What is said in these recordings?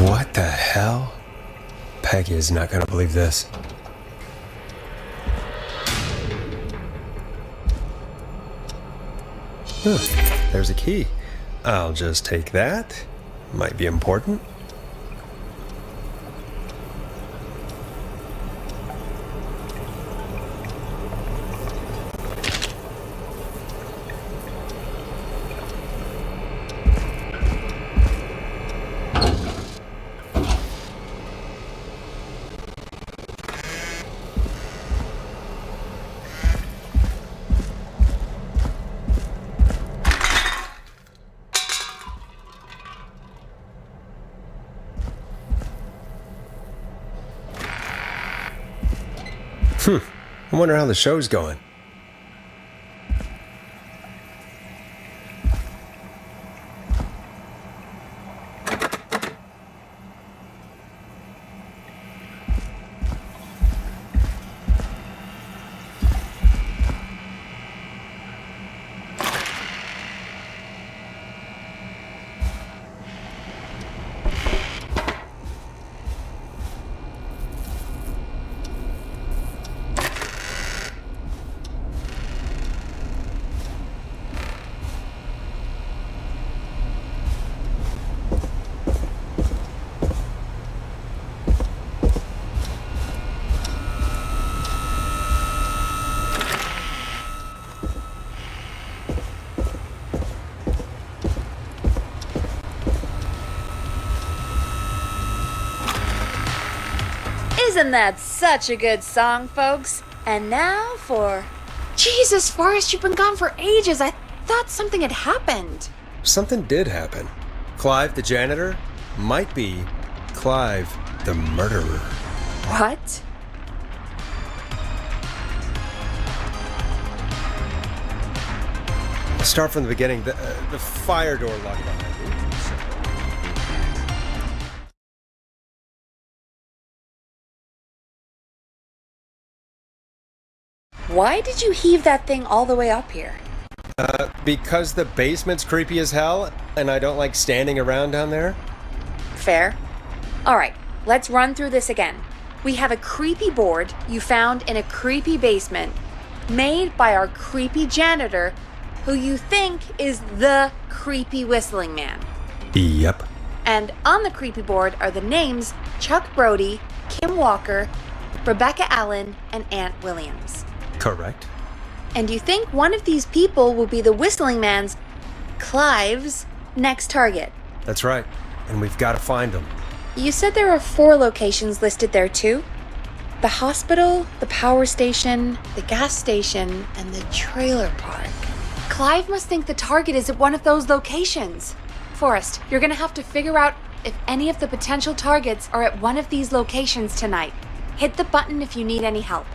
What the hell? Peggy is not gonna believe this. There's a key. I'll just take that. Might be important. I wonder how the show's going. Isn't that such a good song, folks? And now for... Jesus, Forrest, you've been gone for ages. I thought something had happened. Something did happen. Clive, the janitor, might be Clive, the murderer. What? Let's start from the beginning. The fire door locked behind me. Why did you heave that thing all the way up here? Because the basement's creepy as hell, and I don't like standing around down there. Fair. Alright, let's run through this again. We have a creepy board you found in a creepy basement, made by our creepy janitor, who you think is the creepy whistling man. Yep. And on the creepy board are the names Chuck Brody, Kim Walker, Rebecca Allen, and Aunt Williams. Correct. And you think one of these people will be the whistling man's, Clive's, next target. That's right. And we've got to find them. You said there are 4 locations listed there too? The hospital, the power station, the gas station, and the trailer park. Clive must think the target is at one of those locations. Forrest, you're gonna have to figure out if any of the potential targets are at one of these locations tonight. Hit the button if you need any help.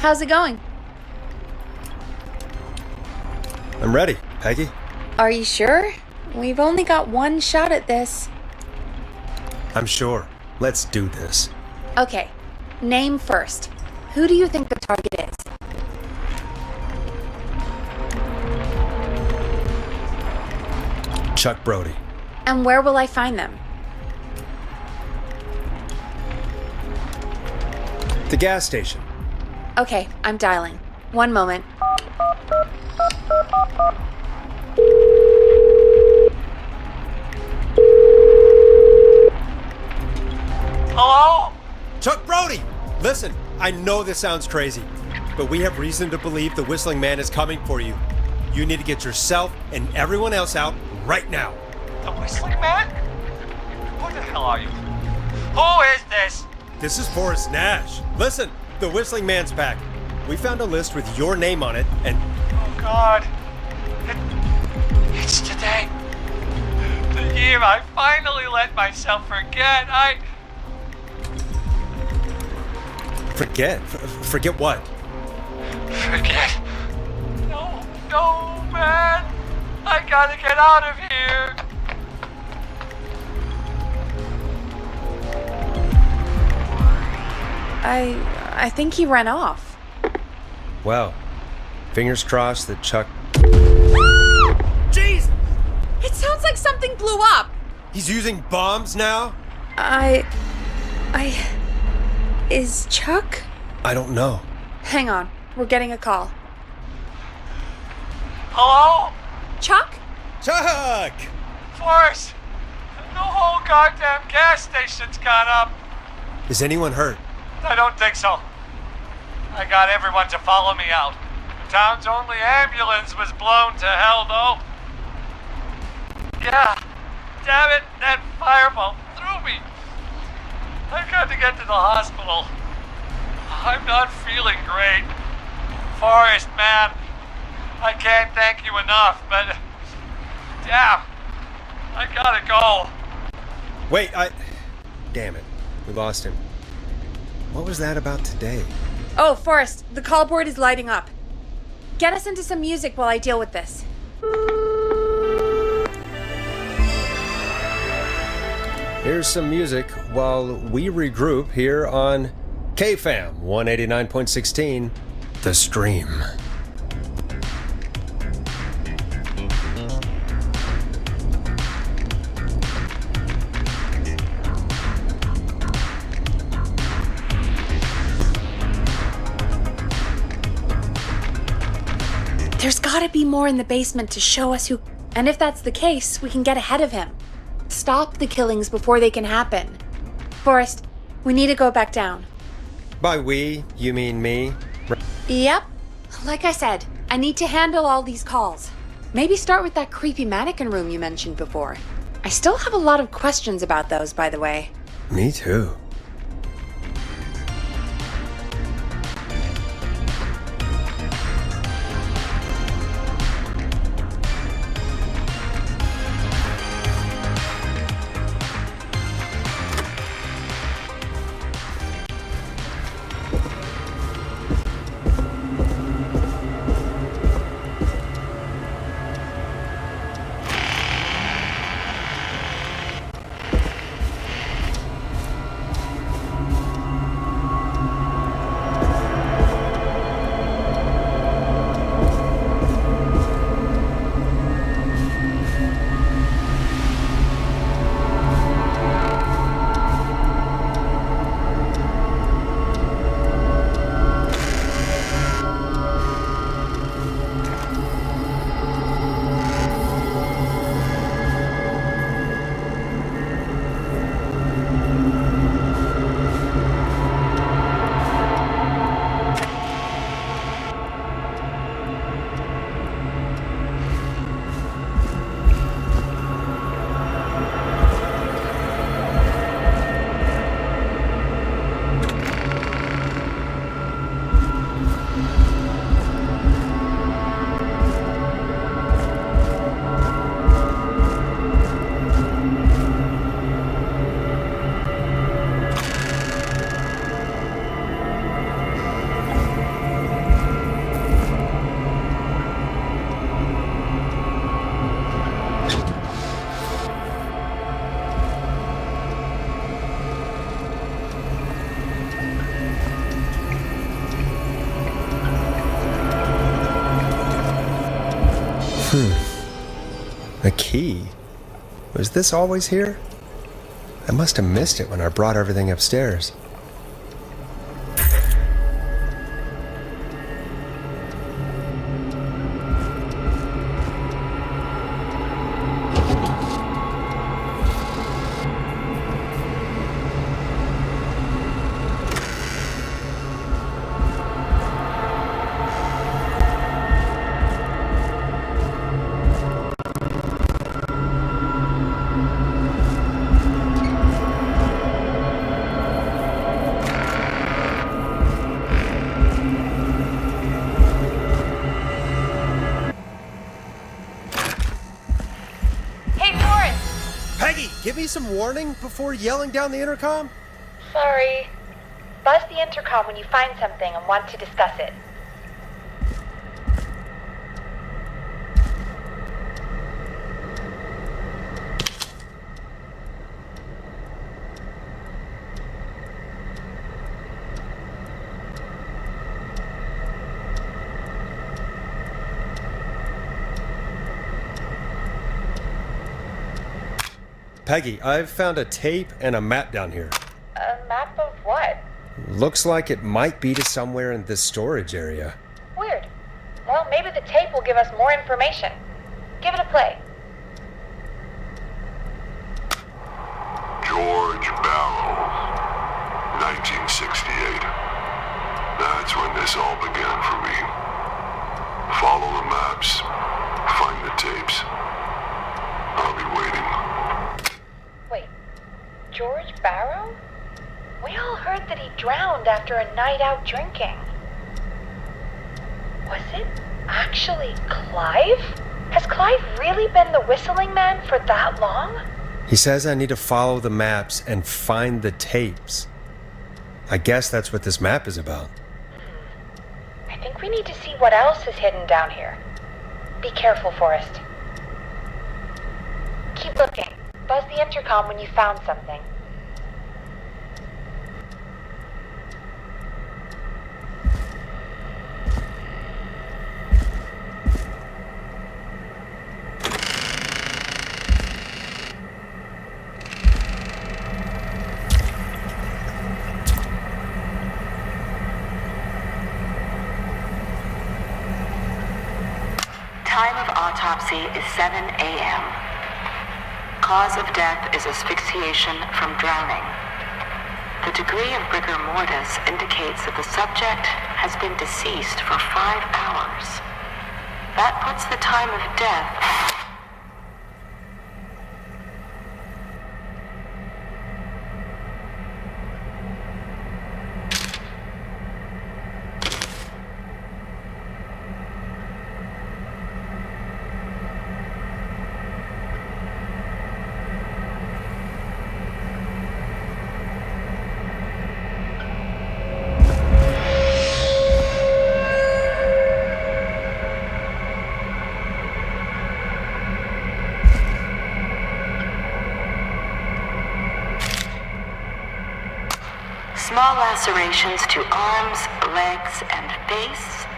How's it going? I'm ready, Peggy. Are you sure? We've only got one shot at this. I'm sure. Let's do this. Okay, name first. Who do you think the target is? Chuck Brody. And where will I find them? The gas station. Okay, I'm dialing. One moment. Hello? Chuck Brody! Listen, I know this sounds crazy, but we have reason to believe the Whistling Man is coming for you. You need to get yourself and everyone else out right now. The Whistling Man? Who the hell are you? Who is this? This is Forrest Nash. Listen, the Whistling Man's back. We found a list with your name on it, and Oh God. It's today. The year I finally let myself forget. forget what? Forget. No, man. I gotta get out of here. I think he ran off. Well, fingers crossed that Chuck... Jesus! It sounds like something blew up. He's using bombs now? Is Chuck? I don't know. Hang on, we're getting a call. Hello? Chuck? Chuck! Forrest, the whole goddamn gas station's gone up. Is anyone hurt? I don't think so. I got everyone to follow me out. The town's only ambulance was blown to hell, though. Yeah, damn it, that fireball threw me. I got to get to the hospital. I'm not feeling great. Forrest, man, I can't thank you enough, but damn, I gotta go. Wait, Damn it. We lost him. What was that about today? Oh, Forrest, the call board is lighting up. Get us into some music while I deal with this. Here's some music while we regroup here on KFAM 189.16, The Stream. There's gotta be more in the basement to show us who... And if that's the case, we can get ahead of him. Stop the killings before they can happen. Forrest, we need to go back down. By we, you mean me? Yep. Like I said, I need to handle all these calls. Maybe start with that creepy mannequin room you mentioned before. I still have a lot of questions about those, by the way. Me too. The key? Was this always here? I must have missed it when I brought everything upstairs. Give me some warning before yelling down the intercom? Sorry. Buzz the intercom when you find something and want to discuss it. Peggy, I've found a tape and a map down here. A map of what? Looks like it might be to somewhere in this storage area. Weird. Well, maybe the tape will give us more information. Give it a play. George Barrow, 1968. That's when this all began for me. Follow the maps, find the tapes. I'll be waiting. Wait, George Barrow? We all heard that he drowned after a night out drinking. Was it actually Clive? Has Clive really been the whistling man for that long? He says I need to follow the maps and find the tapes. I guess that's what this map is about. I think we need to see what else is hidden down here. Be careful, Forrest. Keep looking. Buzz the intercom when you found something. Time of autopsy is 7 a.m. Cause of death is asphyxiation from drowning. The degree of rigor mortis indicates that the subject has been deceased for 5 hours. That puts the time of death. Small lacerations to arms, legs, and face,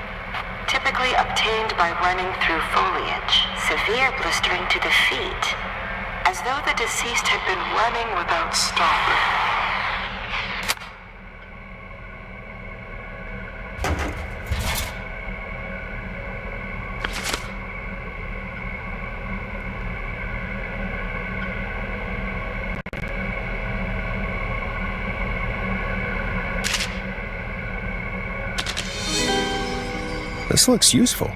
typically obtained by running through foliage. Severe blistering to the feet, as though the deceased had been running without stopping. This looks useful.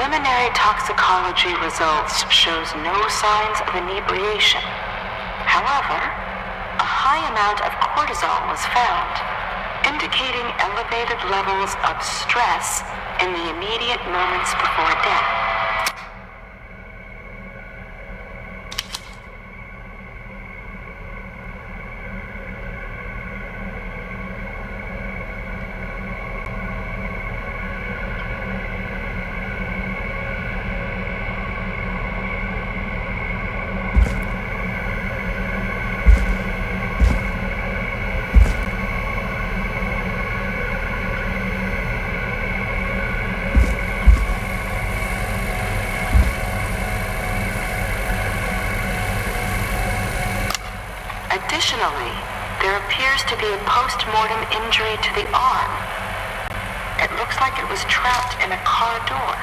Preliminary toxicology results shows no signs of inebriation. However, a high amount of cortisol was found, indicating elevated levels of stress in the immediate moments before death. Additionally, there appears to be a post-mortem injury to the arm. It looks like it was trapped in a car door.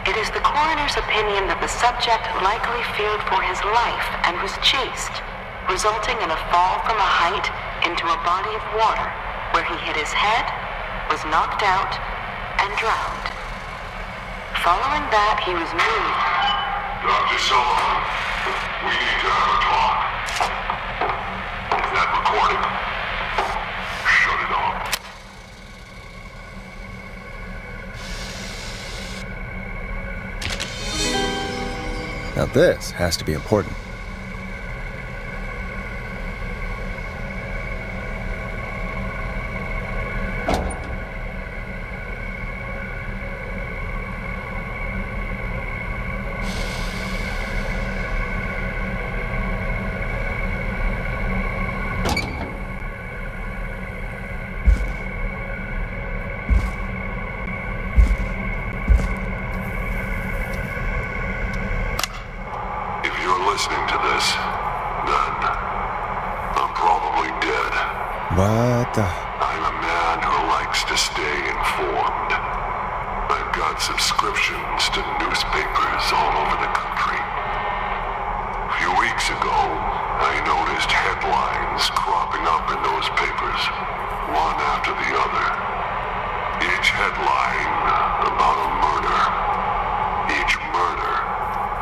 It is the coroner's opinion that the subject likely feared for his life and was chased, resulting in a fall from a height into a body of water, where he hit his head, was knocked out, and drowned. Following that, he was moved. Dr. Sullivan, we need to have a talk. Is that recording? Shut it off. Now this has to be important. Listening to this, then I'm probably dead. What the? I'm a man who likes to stay informed. I've got subscriptions to newspapers all over the country. A few weeks ago, I noticed headlines cropping up in those papers, one after the other. Each headline about a murder. Each murder,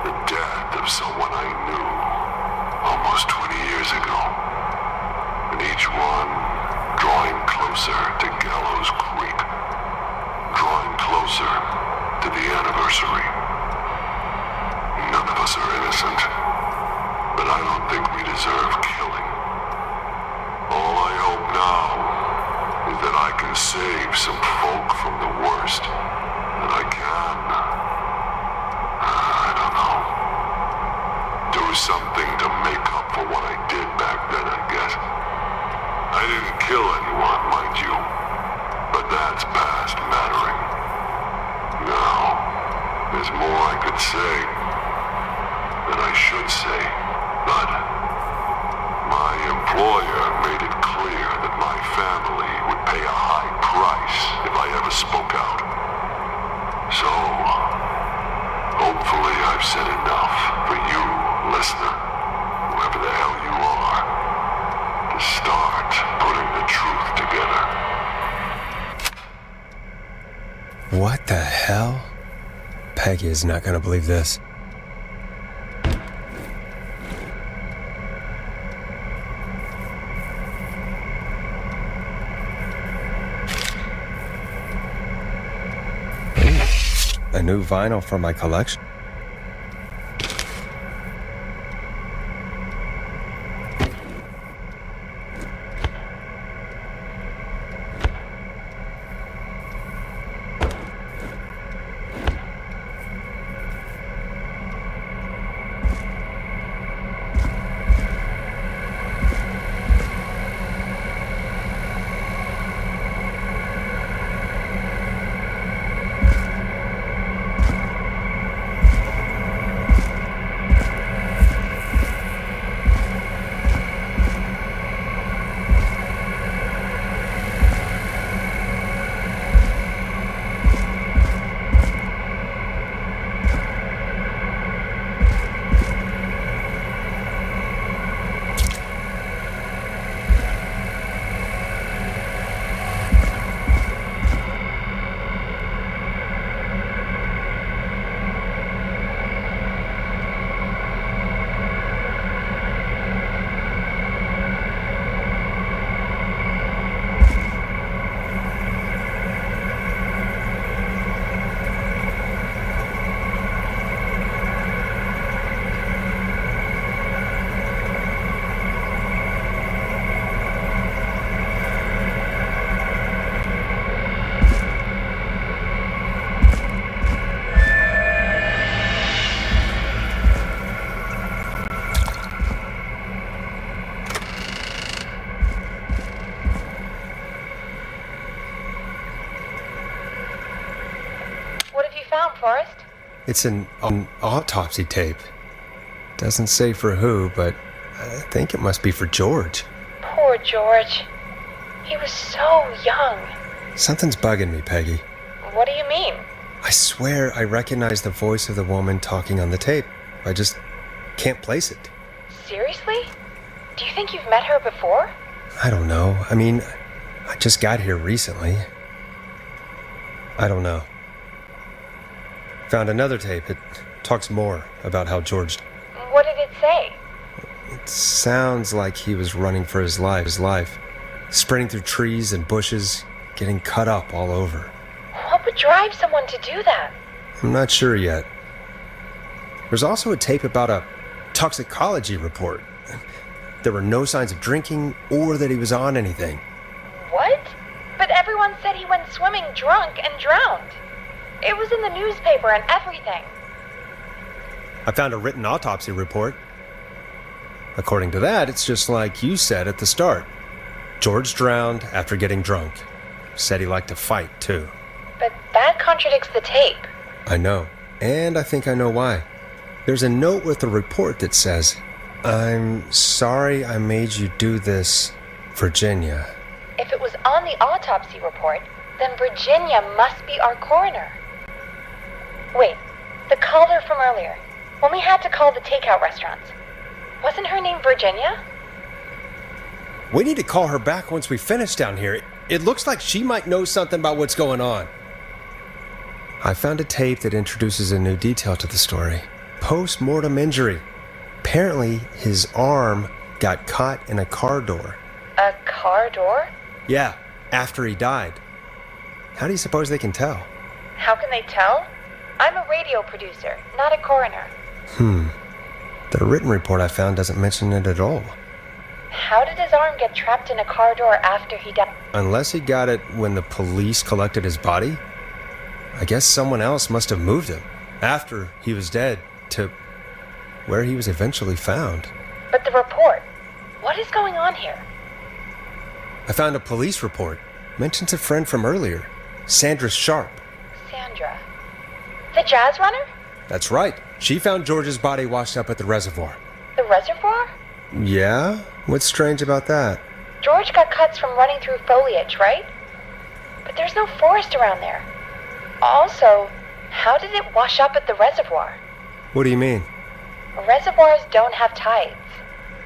the death of someone I knew almost 20 years ago. And each one drawing closer to Gallows Creek. Drawing closer to the anniversary. None of us are innocent, but I don't think we deserve killing. All I hope now is that I can save some folk from the worst. That I can. I don't know. Do something to make up for what I did back then, I guess. I didn't kill anyone, mind you, but that's past mattering. Now, there's more I could say, that I should say, but my employer made it clear that my family would pay a high price if I ever spoke out. So, hopefully I've said enough for you, listener, whoever the hell you are, to start putting the truth together. What the hell? Peggy is not gonna believe this. A new vinyl for my collection. found, Forrest? It's an autopsy tape. Doesn't say for who, but I think it must be for George. Poor George. He was so young. Something's bugging me, Peggy. What do you mean? I swear I recognize the voice of the woman talking on the tape. I just can't place it. Seriously? Do you think you've met her before? I don't know. I mean, I just got here recently. I don't know. Found another tape. It talks more about how George... What did it say? It sounds like he was running for his life. Sprinting through trees and bushes, getting cut up all over. What would drive someone to do that? I'm not sure yet. There's also a tape about a toxicology report. There were no signs of drinking or that he was on anything. What? But everyone said he went swimming drunk and drowned. It was in the newspaper and everything. I found a written autopsy report. According to that, it's just like you said at the start. George drowned after getting drunk. Said he liked to fight, too. But that contradicts the tape. I know. And I think I know why. There's a note with the report that says, "I'm sorry I made you do this, Virginia." If it was on the autopsy report, then Virginia must be our coroner. Wait, the caller from earlier, when we had to call the takeout restaurants, wasn't her name Virginia? We need to call her back once we finish down here. It looks like she might know something about what's going on. I found a tape that introduces a new detail to the story. Post-mortem injury. Apparently, his arm got caught in a car door. A car door? Yeah, after he died. How do you suppose they can tell? How can they tell? I'm a radio producer, not a coroner. The written report I found doesn't mention it at all. How did his arm get trapped in a car door after he died? Unless he got it when the police collected his body? I guess someone else must have moved him after he was dead to where he was eventually found. But the report, what is going on here? I found a police report. Mentions a friend from earlier, Sandra Sharp. Sandra. The jazz runner? That's right. She found George's body washed up at the reservoir. The reservoir? Yeah? What's strange about that? George got cuts from running through foliage, right? But there's no forest around there. Also, how did it wash up at the reservoir? What do you mean? Reservoirs don't have tides.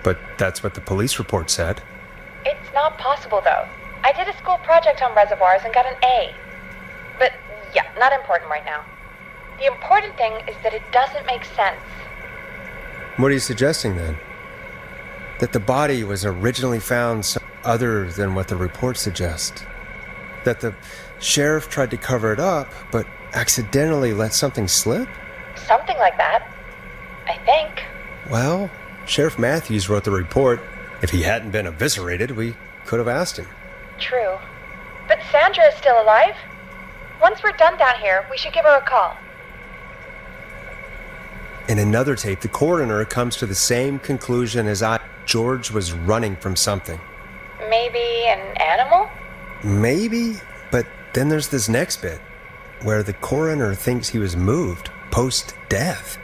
But that's what the police report said. It's not possible, though. I did a school project on reservoirs and got an A. But, yeah, not important right now. The important thing is that it doesn't make sense. What are you suggesting then? That the body was originally found other than what the report suggests? That the sheriff tried to cover it up, but accidentally let something slip? Something like that. I think. Well, Sheriff Matthews wrote the report. If he hadn't been eviscerated, we could have asked him. True. But Sandra is still alive? Once we're done down here, we should give her a call. In another tape, the coroner comes to the same conclusion as I. George was running from something. Maybe an animal? Maybe, but then there's this next bit, where the coroner thinks he was moved post-death.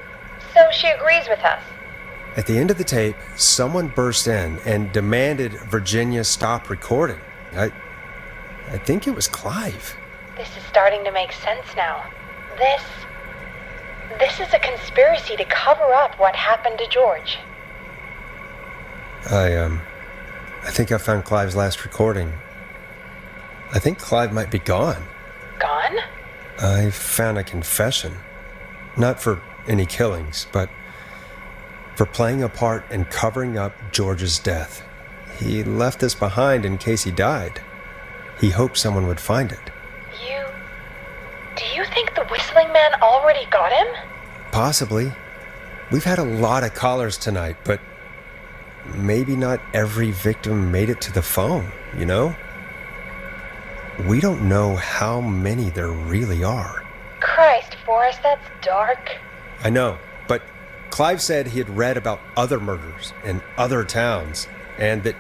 So she agrees with us. At the end of the tape, someone burst in and demanded Virginia stop recording. I think it was Clive. This is starting to make sense now. This is a conspiracy to cover up what happened to George. I think I found Clive's last recording. I think Clive might be gone. Gone? I found a confession. Not for any killings, but for playing a part in covering up George's death. He left this behind in case he died. He hoped someone would find it. Do you think the whistling man already got him? Possibly. We've had a lot of callers tonight, but maybe not every victim made it to the phone, you know? We don't know how many there really are. Christ, Forrest, that's dark. I know, but Clive said he had read about other murders in other towns, and that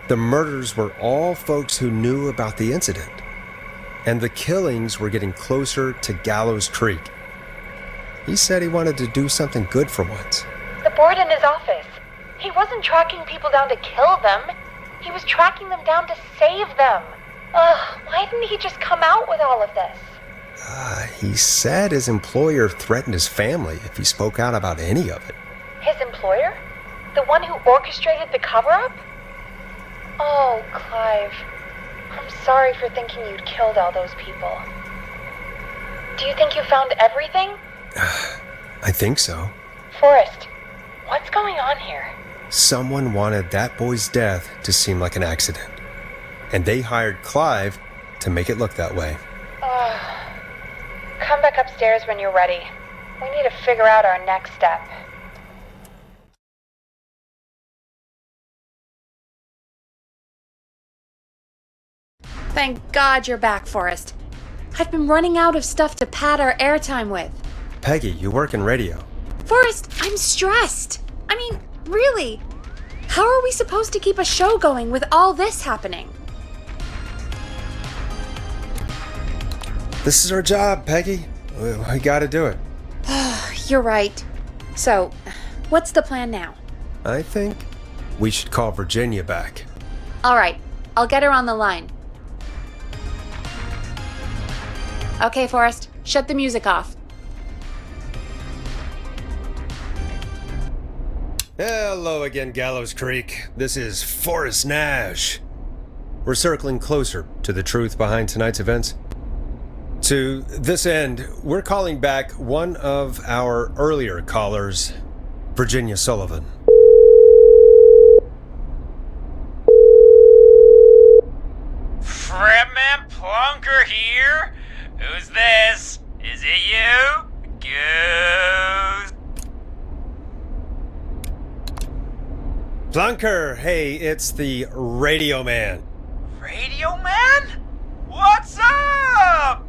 the murders were all folks who knew about the incident. And the killings were getting closer to Gallows Creek. He said he wanted to do something good for once. The board in his office. He wasn't tracking people down to kill them. He was tracking them down to save them. Ugh, why didn't he just come out with all of this? He said his employer threatened his family if he spoke out about any of it. His employer? The one who orchestrated the cover-up? Oh, Clive. I'm sorry for thinking you'd killed all those people. Do you think you found everything? I think so. Forrest, what's going on here? Someone wanted that boy's death to seem like an accident. And they hired Clive to make it look that way. Come back upstairs when you're ready. We need to figure out our next step. Thank God you're back, Forrest. I've been running out of stuff to pad our airtime with. Peggy, you work in radio. Forrest, I'm stressed. I mean, really. How are we supposed to keep a show going with all this happening? This is our job, Peggy. We gotta do it. You're right. So, what's the plan now? I think we should call Virginia back. All right, I'll get her on the line. Okay, Forrest, shut the music off. Hello again, Gallows Creek. This is Forrest Nash. We're circling closer to the truth behind tonight's events. To this end, we're calling back one of our earlier callers, Virginia Sullivan. Fretman Plunker here? Who's this? Is it you? Goose. Plunker, hey, it's the Radio Man. Radio Man? What's up?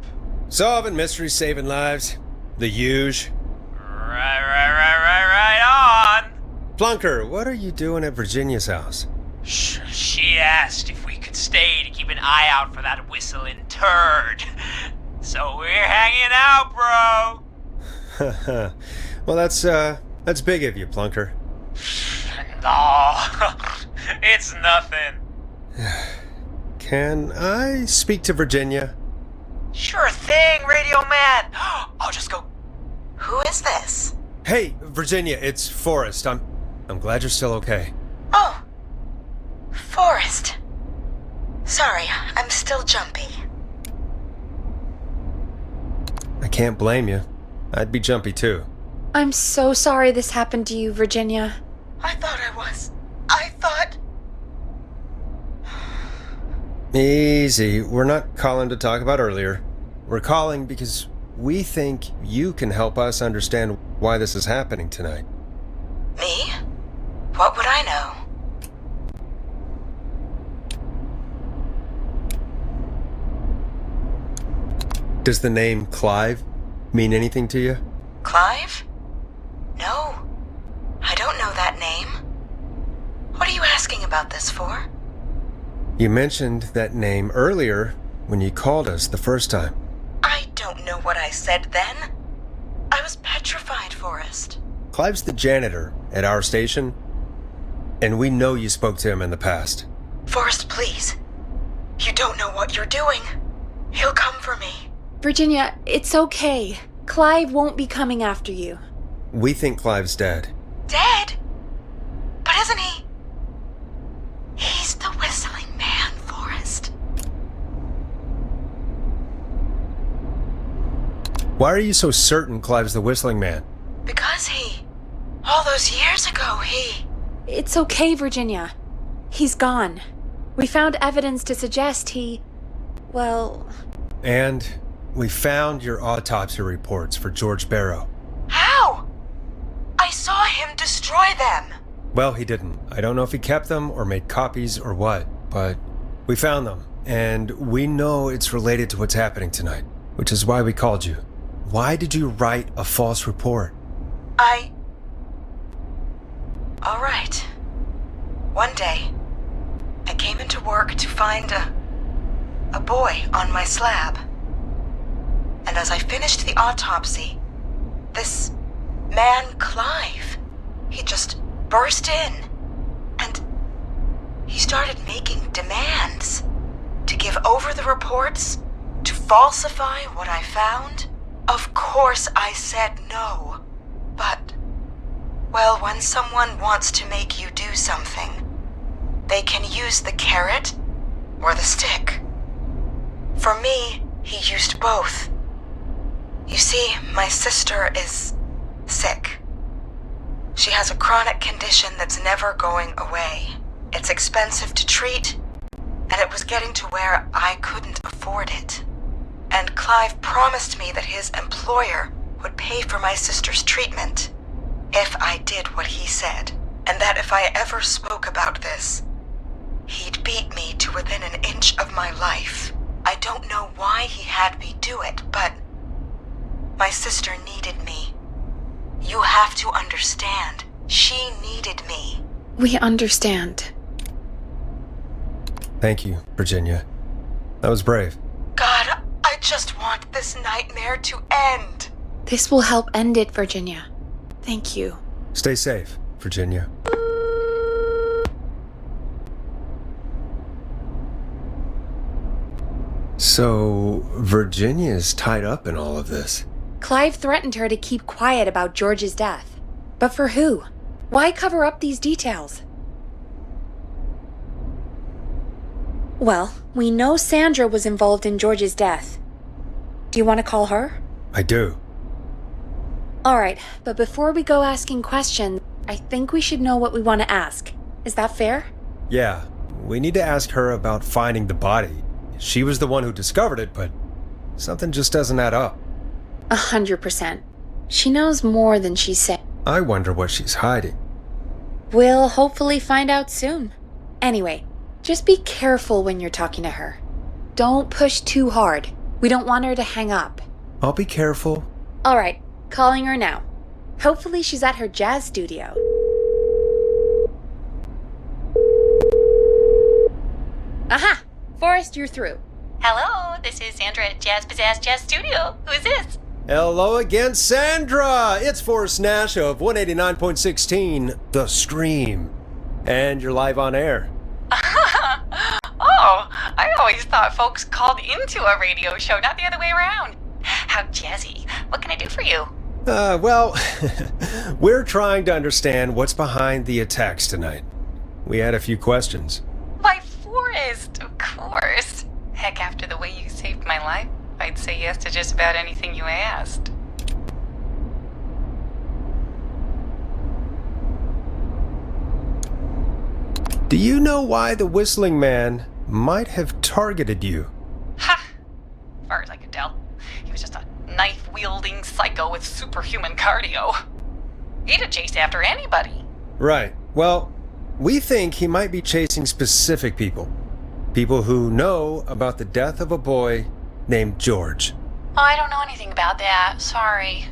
Solving mysteries, saving lives. The huge. Right on. Plunker, what are you doing at Virginia's house? She asked if we could stay to keep an eye out for that whistling turd. So we're hanging out, bro. Well, that's big of you, Plunker. No, it's nothing. Can I speak to Virginia? Sure thing, Radio Man. I'll just go. Who is this? Hey, Virginia, it's Forrest. I'm glad you're still okay. Oh, Forrest. Sorry, I'm still jumpy. I can't blame you. I'd be jumpy too. I'm so sorry this happened to you, Virginia. I thought I was. I thought... Easy. We're not calling to talk about earlier. We're calling because we think you can help us understand why this is happening tonight. Me? What would I know? Does the name Clive mean anything to you? Clive? No. I don't know that name. What are you asking about this for? You mentioned that name earlier when you called us the first time. I don't know what I said then. I was petrified, Forrest. Clive's the janitor at our station, and we know you spoke to him in the past. Forrest, please. You don't know what you're doing. He'll come for me. Virginia, it's okay. Clive won't be coming after you. We think Clive's dead. Dead? But isn't he? He's the whistling man, Forrest. Why are you so certain Clive's the whistling man? Because all those years ago, It's okay, Virginia. He's gone. We found evidence to suggest well... And we found your autopsy reports for George Barrow. How? I saw him destroy them. Well, he didn't. I don't know if he kept them or made copies or what, but we found them. And we know it's related to what's happening tonight, which is why we called you. Why did you write a false report? All right. One day, I came into work to find a boy on my slab. And as I finished the autopsy, This man, Clive, he just burst in. And he started making demands to give over the reports, to falsify what I found. Of course I said no. But, well, when someone wants to make you do something, they can use the carrot or the stick. For me, he used both. You see, my sister is sick. She has a chronic condition that's never going away. It's expensive to treat, and it was getting to where I couldn't afford it. And Clive promised me that his employer would pay for my sister's treatment if I did what he said, and that if I ever spoke about this, he'd beat me to within an inch of my life. I don't know why he had me do it, but my sister needed me. You have to understand, she needed me. We understand. Thank you, Virginia. That was brave. God, I just want this nightmare to end. This will help end it, Virginia. Thank you. Stay safe, Virginia. So, Virginia's tied up in all of this. Clive threatened her to keep quiet about George's death. But for who? Why cover up these details? Well, we know Sandra was involved in George's death. Do you want to call her? I do. Alright, but before we go asking questions, I think we should know what we want to ask. Is that fair? Yeah, we need to ask her about finding the body. She was the one who discovered it, but something just doesn't add up. 100%. She knows more than she said. I wonder what she's hiding. We'll hopefully find out soon. Anyway, just be careful when you're talking to her. Don't push too hard. We don't want her to hang up. I'll be careful. Alright, calling her now. Hopefully she's at her jazz studio. Aha! Forrest, you're through. Hello, this is Sandra at Jazz Pizzazz Jazz Studio. Who is this? Hello again, Sandra! It's Forrest Nash of 189.16, The Stream. And you're live on air. Oh, I always thought folks called into a radio show, not the other way around. How jazzy. What can I do for you? Well, we're trying to understand what's behind the attacks tonight. We had a few questions. Why, Forrest, of course. Heck, after the way you saved my life, I'd say yes to just about anything you asked. Do you know why the Whistling Man might have targeted you? Ha! As far as I could tell, he was just a knife-wielding psycho with superhuman cardio. He'd have chased after anybody. Right. Well, we think he might be chasing specific people. People who know about the death of a boy named George. Oh, I don't know anything about that. Sorry.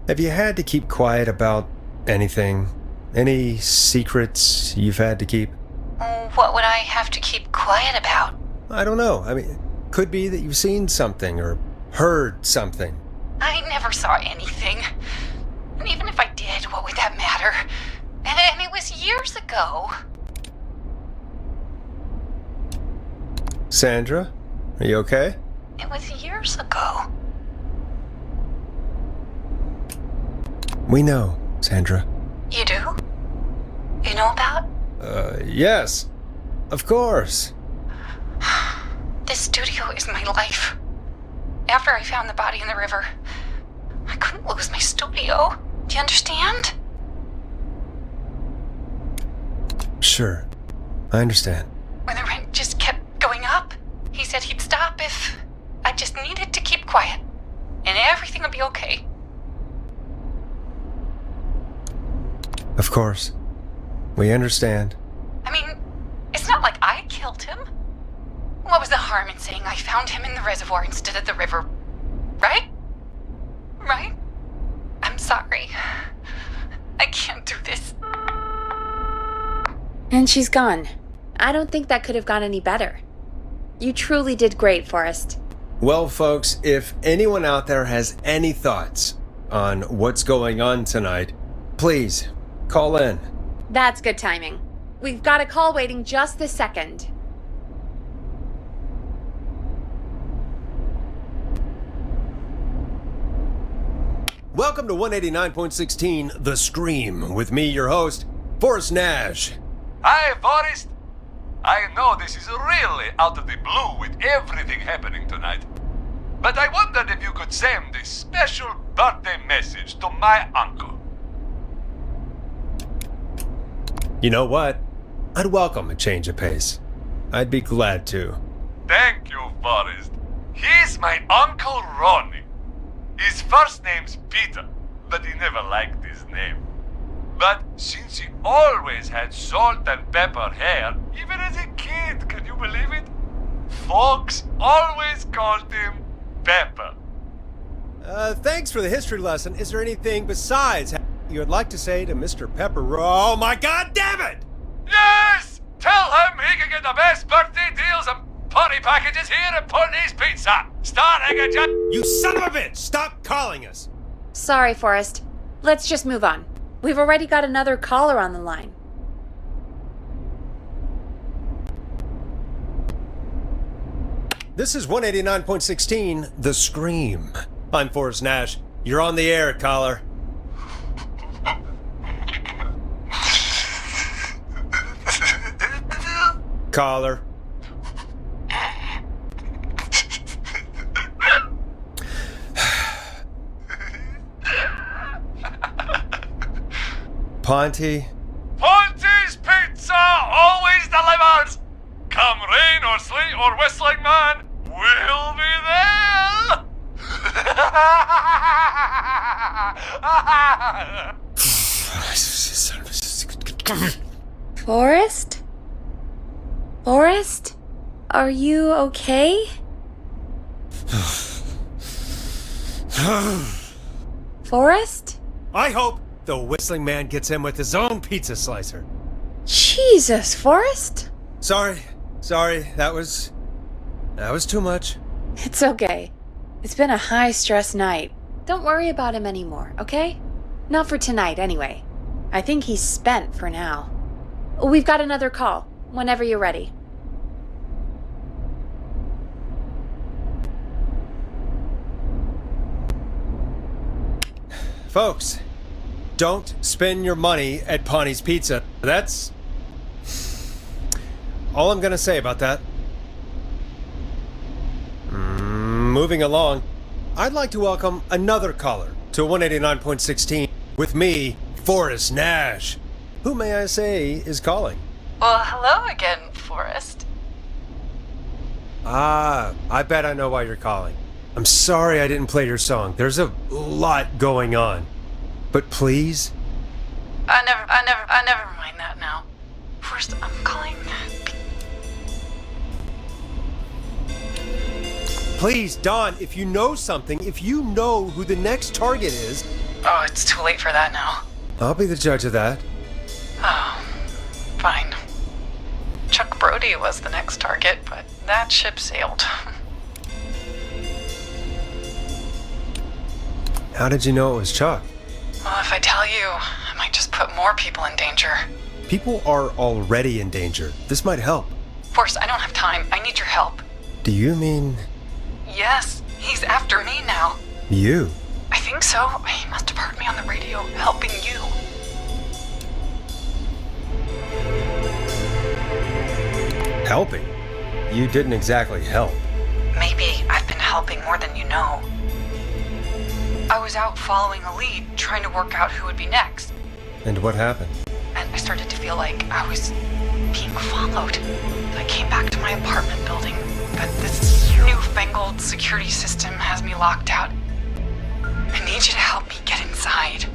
Have you had to keep quiet about anything? Any secrets you've had to keep? What would I have to keep quiet about? I don't know. I mean, could be that you've seen something or heard something. I never saw anything. And even if I did, what would that matter? And it was years ago. Sandra, are you okay? It was years ago. We know, Sandra. You do? You know about? Yes. Of course. This studio is my life. After I found the body in the river, I couldn't lose my studio. Do you understand? Sure. I understand. When the rent just kept going up, he said he'd stop if I just needed to keep quiet. And everything would be okay. Of course. We understand. I mean, it's not like I killed him. What was the harm in saying I found him in the reservoir instead of the river? Right? Right? I'm sorry. I can't do this. And she's gone. I don't think that could have gone any better. You truly did great, Forrest. Well, folks, if anyone out there has any thoughts on what's going on tonight, please call in. That's good timing. We've got a call waiting just this second. Welcome to 189.16 The Scream with me, your host, Forrest Nash. Hi, Forrest. I know this is really out of the blue with everything happening tonight, but I wondered if you could send this special birthday message to my uncle. You know what? I'd welcome a change of pace. I'd be glad to. Thank you, Forrest. He's my Uncle Ronnie. His first name's Peter, but he never liked his name. But since he always had salt and pepper hair, even as a kid, can you believe it? Folks always called him Pepper. Thanks for the history lesson. Is there anything besides you would like to say to Mr. Pepper? Oh my God damn it! Yes! Tell him he can get the best birthday deals and party packages here at Putney's Pizza, starting at just... You son of a bitch! Stop calling us! Sorry, Forrest. Let's just move on. We've already got another caller on the line. This is 189.16 The Scream. I'm Forrest Nash. You're on the air, caller. Caller. Ponte. Ponte's Pizza always delivers! Come rain or sleet or whistling man, we'll be there! Forrest? Forrest? Are you okay? Forrest? I hope the whistling man gets in with his own pizza slicer. Jesus, Forrest? Sorry. That was too much. It's okay. It's been a high-stress night. Don't worry about him anymore, okay? Not for tonight, anyway. I think he's spent for now. We've got another call, whenever you're ready. Folks, don't spend your money at Ponte's Pizza. That's all I'm gonna say about that. Moving along, I'd like to welcome another caller to 189.16 with me, Forrest Nash. Who may I say is calling? Well, hello again, Forrest. I bet I know why you're calling. I'm sorry I didn't play your song. There's a lot going on. But please? I never mind that now. First, I'm calling... Please, Don, if you know something, if you know who the next target is... Oh, it's too late for that now. I'll be the judge of that. Oh, fine. Chuck Brody was the next target, but that ship sailed. How did you know it was Chuck? Well, if I tell you, I might just put more people in danger. People are already in danger. This might help. Forrest, I don't have time. I need your help. Do you mean... Yes, he's after me now. you? I think so. He must have heard me on the radio helping you. Helping? You didn't exactly help. Maybe I've been helping more than you know. I was out following a lead, trying to work out who would be next. And what happened? And I started to feel like I was being followed. I came back to my apartment building, but this newfangled security system has me locked out. I need you to help me get inside.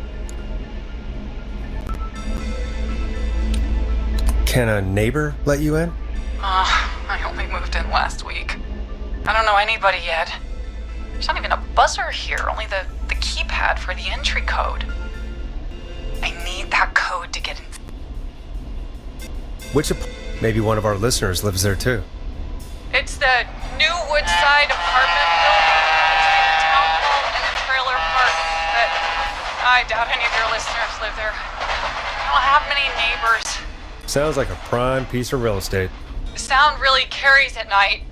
Can a neighbor let you in? I only moved in last week. I don't know anybody yet. There's not even a buzzer here, only the keypad for the entry code. I need that code to get in. Maybe one of our listeners lives there too. It's the new Woodside apartment building between the town hall and the trailer park. But I doubt any of your listeners live there. I don't have many neighbors. Sounds like a prime piece of real estate. The sound really carries at night.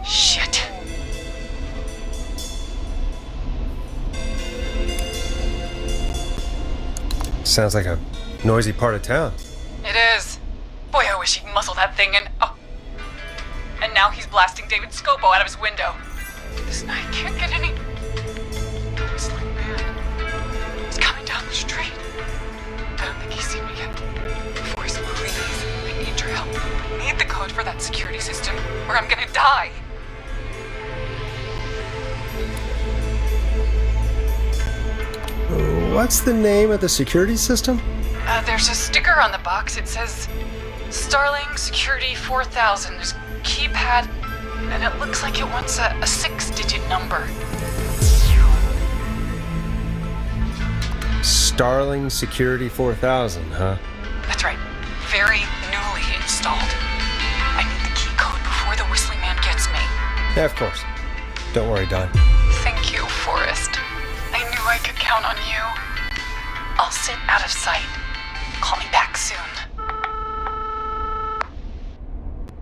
Shit. Sounds like a noisy part of town. It is. Boy, I wish he'd muscle that thing in. Oh. And now he's blasting David Scopo out of his window. This night can't get any... The whistling man. He's coming down the street. I don't think he's seen me yet. Forrest, please. I need your help. I need the code for that security system, or I'm gonna die. What's the name of the security system? There's a sticker on the box. It says Starling Security 4000. There's a keypad, and it looks like it wants a 6-digit number. Starling Security 4000, huh? That's right. Very newly installed. I need the key code before the whistling man gets me. Yeah, of course. Don't worry, Don. Thank you, Forrest. I knew I could count on you. I'll sit out of sight. Call me back soon.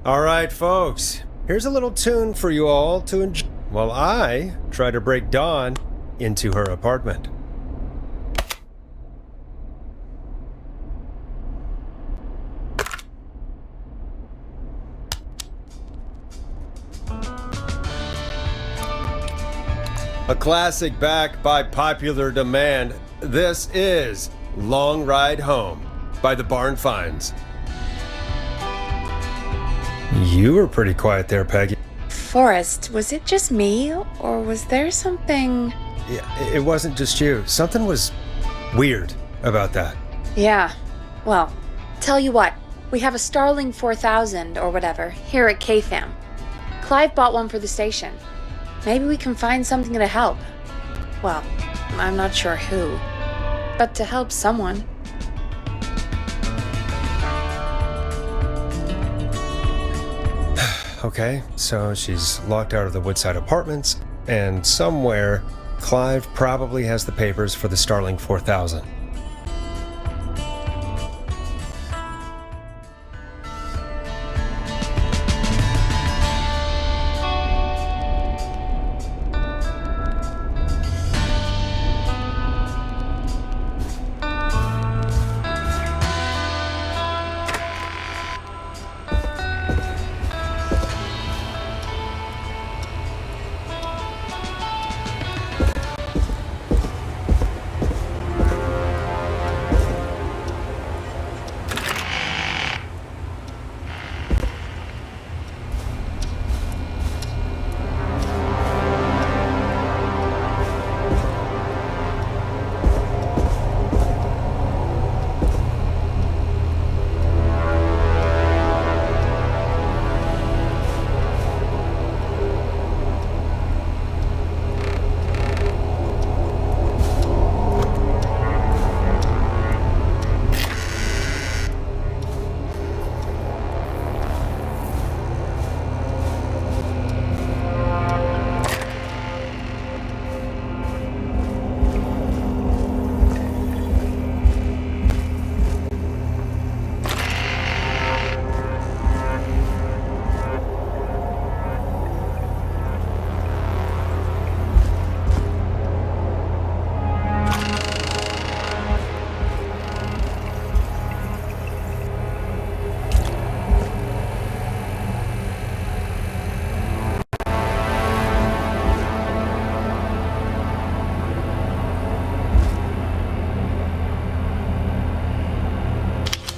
All right, folks. Here's a little tune for you all to enjoy while I try to break Dawn into her apartment. A classic back by popular demand. This is Long Ride Home by the Barn Finds. You were pretty quiet there, Peggy. Forrest, was it just me, or was there something... Yeah, it wasn't just you. Something was weird about that. Yeah. Well, tell you what. We have a Starling 4000, or whatever, here at KFAM. Clive bought one for the station. Maybe we can find something to help. Well, I'm not sure who. But to help someone. Okay, so she's locked out of the Woodside Apartments, and somewhere, Clive probably has the papers for the Starling 4000.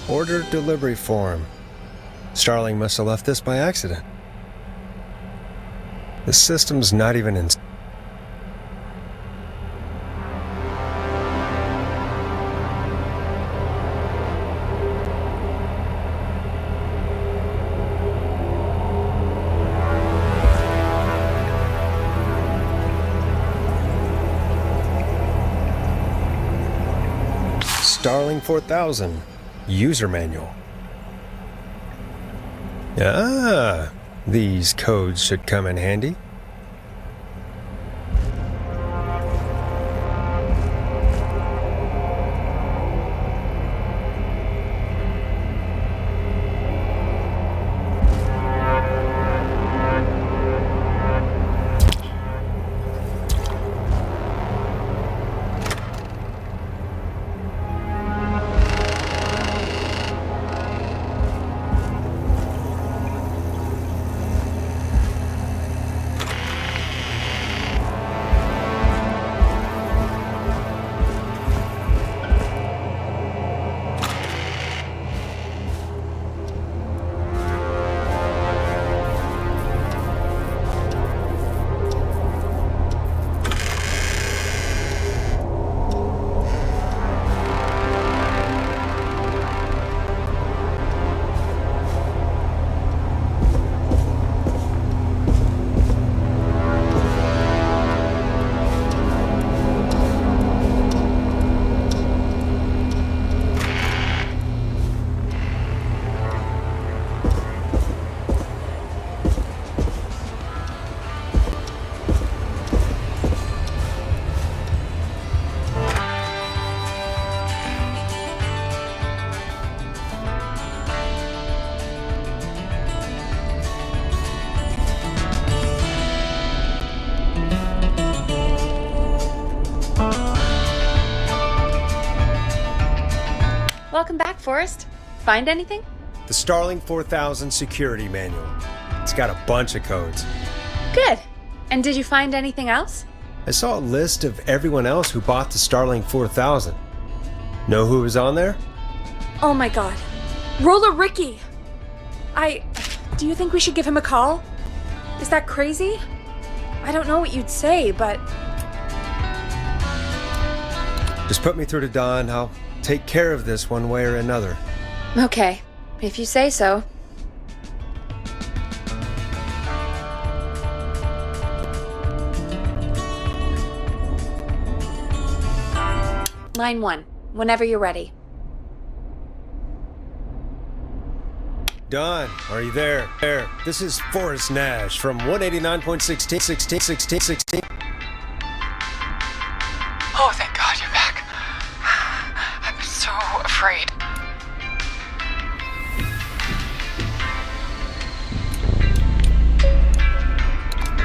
Order delivery form. Starling must have left this by accident. The system's not even in... Starling 4000. User manual. Ah, these codes should come in handy. Welcome back, Forrest. Find anything? The Starling 4000 security manual. It's got a bunch of codes. Good. And did you find anything else? I saw a list of everyone else who bought the Starling 4000. Know who was on there? Oh my god. Roller Ricky! Do you think we should give him a call? Is that crazy? I don't know what you'd say, but... Just put me through to Don. I'll take care of this one way or another. Okay, if you say so. Line 1, whenever you're ready. Don, are you there? There. This is Forrest Nash from 189.16. Oh, thank God you're back. I'm so afraid.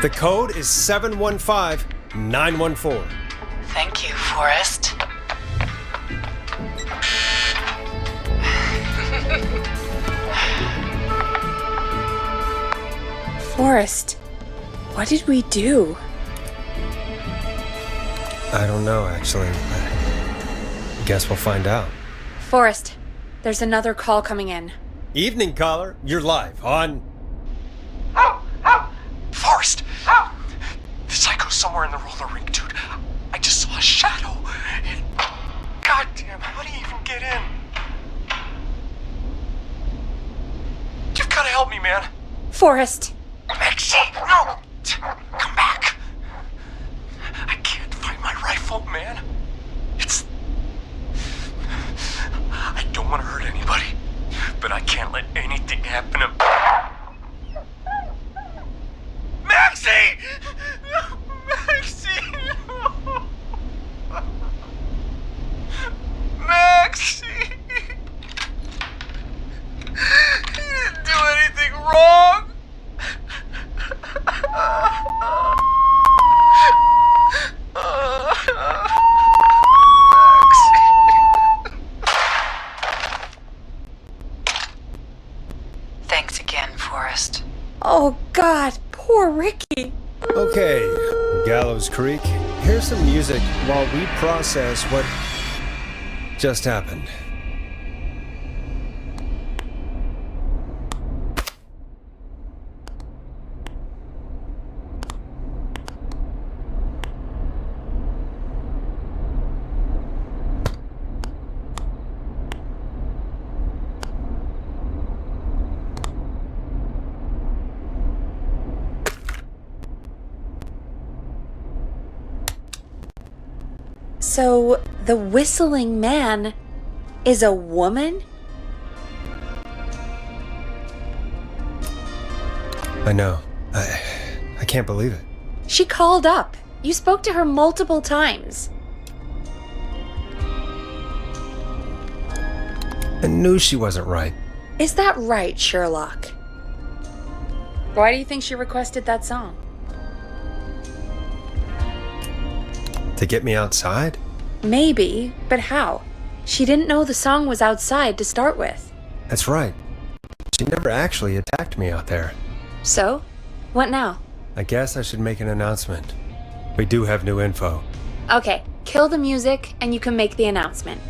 The code is 715914. Thank you, Forrest. Forrest, what did we do? I don't know, actually. I guess we'll find out. Forrest, there's another call coming in. Evening, caller. You're live on... Forrest! The psycho's somewhere in the roller rink, dude. I just saw a shadow. Goddamn, how do you even get in? You've gotta help me, man. Forrest! Maxie, no! Come back! I can't find my rifle, man. I don't want to hurt anybody, but I can't let anything happen to... Maxie! Maxie! Maxie! You didn't do anything wrong! Thanks again, Forrest. Oh god, poor Ricky. Okay, Gallows Creek. Here's some music while we process what just happened. So, the whistling man is a woman? I know. I can't believe it. She called up. You spoke to her multiple times. I knew she wasn't right. Is that right, Sherlock? Why do you think she requested that song? To get me outside? Maybe, but how? She didn't know the song was outside to start with. That's right. She never actually attacked me out there. So? What now? I guess I should make an announcement. We do have new info. Okay, kill the music and you can make the announcement.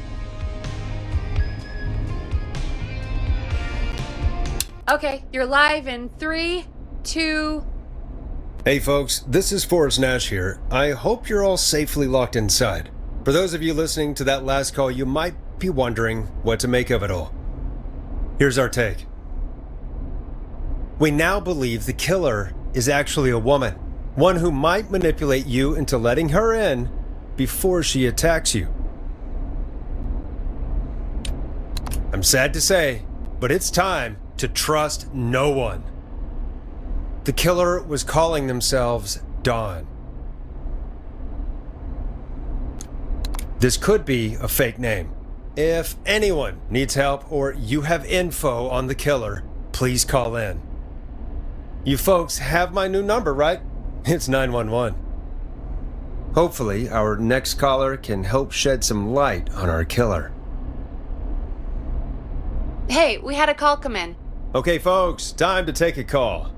Okay, you're live in 3, 2... Hey folks, this is Forrest Nash here. I hope you're all safely locked inside. For those of you listening to that last call, you might be wondering what to make of it all. Here's our take. We now believe the killer is actually a woman, one who might manipulate you into letting her in before she attacks you. I'm sad to say, but it's time to trust no one. The killer was calling themselves Dawn. This could be a fake name. If anyone needs help or you have info on the killer, please call in. You folks have my new number, right? It's 911. Hopefully, our next caller can help shed some light on our killer. Hey, we had a call come in. Okay, folks, time to take a call.